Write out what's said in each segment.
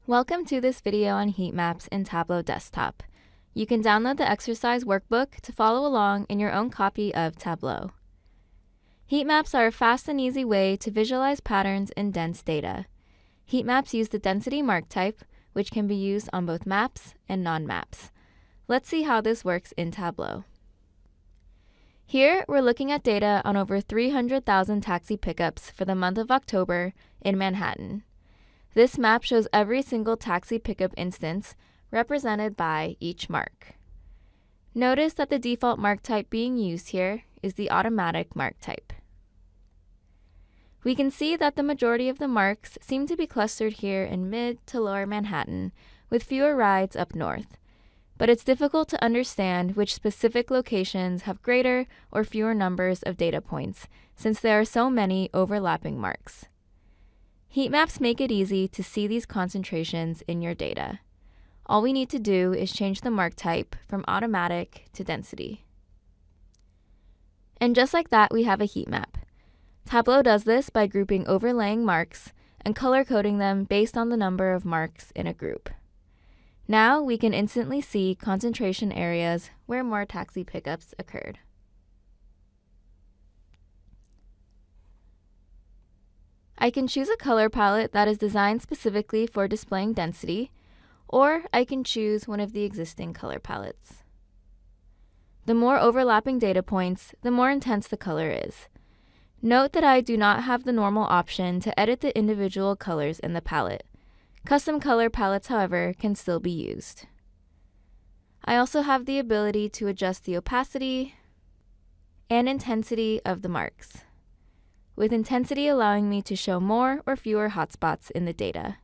Welcome to this video on heat maps in Tableau Desktop. You can download the exercise workbook to follow along in your own copy of Tableau. Heat maps are a fast and easy way to visualize patterns in dense data. Heat maps use the density mark type, which can be used on both maps and non-maps. Let's see how this works in Tableau. Here, we're looking at data on over 300,000 taxi pickups for the month of October in Manhattan. This map shows every single taxi pickup instance represented by each mark. Notice that the default mark type being used here is the automatic mark type. We can see that the majority of the marks seem to be clustered here in mid to lower Manhattan, with fewer rides up north. But it's difficult to understand which specific locations have greater or fewer numbers of data points, since there are so many overlapping marks. Heat maps make it easy to see these concentrations in your data. All we need to do is change the mark type from automatic to density. And just like that, we have a heat map. Tableau does this by grouping overlaying marks and color-coding them based on the number of marks in a group. Now we can instantly see concentration areas where more taxi pickups occurred. I can choose a color palette that is designed specifically for displaying density, or I can choose one of the existing color palettes. The more overlapping data points, the more intense the color is. Note that I do not have the normal option to edit the individual colors in the palette. Custom color palettes, however, can still be used. I also have the ability to adjust the opacity and intensity of the marks, with intensity allowing me to show more or fewer hotspots in the data.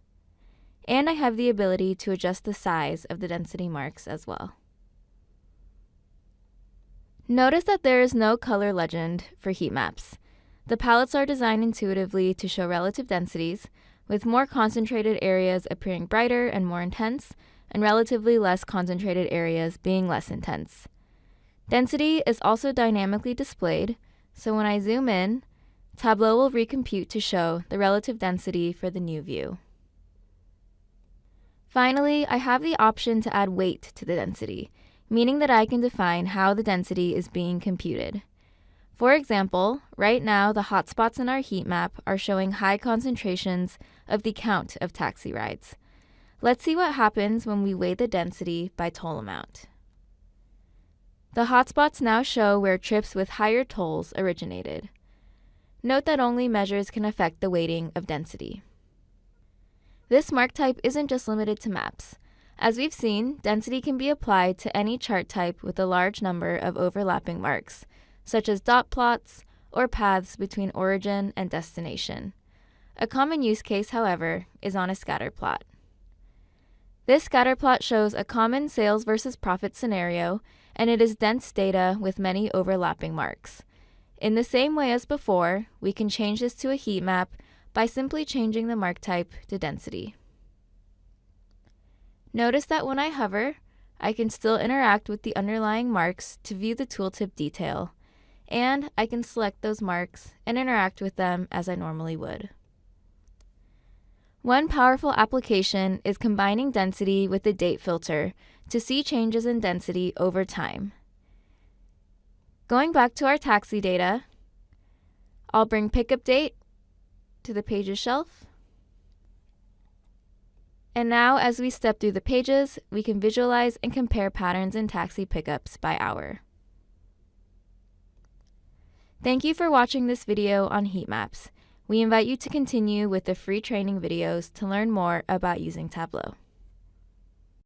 And I have the ability to adjust the size of the density marks as well. Notice that there is no color legend for heat maps. The palettes are designed intuitively to show relative densities, with more concentrated areas appearing brighter and more intense, and relatively less concentrated areas being less intense. Density is also dynamically displayed, so when I zoom in, Tableau will recompute to show the relative density for the new view. Finally, I have the option to add weight to the density, meaning that I can define how the density is being computed. For example, right now the hotspots in our heat map are showing high concentrations of the count of taxi rides. Let's see what happens when we weigh the density by toll amount. The hotspots now show where trips with higher tolls originated. Note that only measures can affect the weighting of density. This mark type isn't just limited to maps. As we've seen, density can be applied to any chart type with a large number of overlapping marks, such as dot plots or paths between origin and destination. A common use case, however, is on a scatter plot. This scatter plot shows a common sales versus profit scenario, and it is dense data with many overlapping marks. In the same way as before, we can change this to a heat map by simply changing the mark type to density. Notice that when I hover, I can still interact with the underlying marks to view the tooltip detail, and I can select those marks and interact with them as I normally would. One powerful application is combining density with the date filter to see changes in density over time. Going back to our taxi data, I'll bring pickup date to the pages shelf. And now, as we step through the pages, we can visualize and compare patterns in taxi pickups by hour. Thank you for watching this video on heat maps. We invite you to continue with the free training videos to learn more about using Tableau.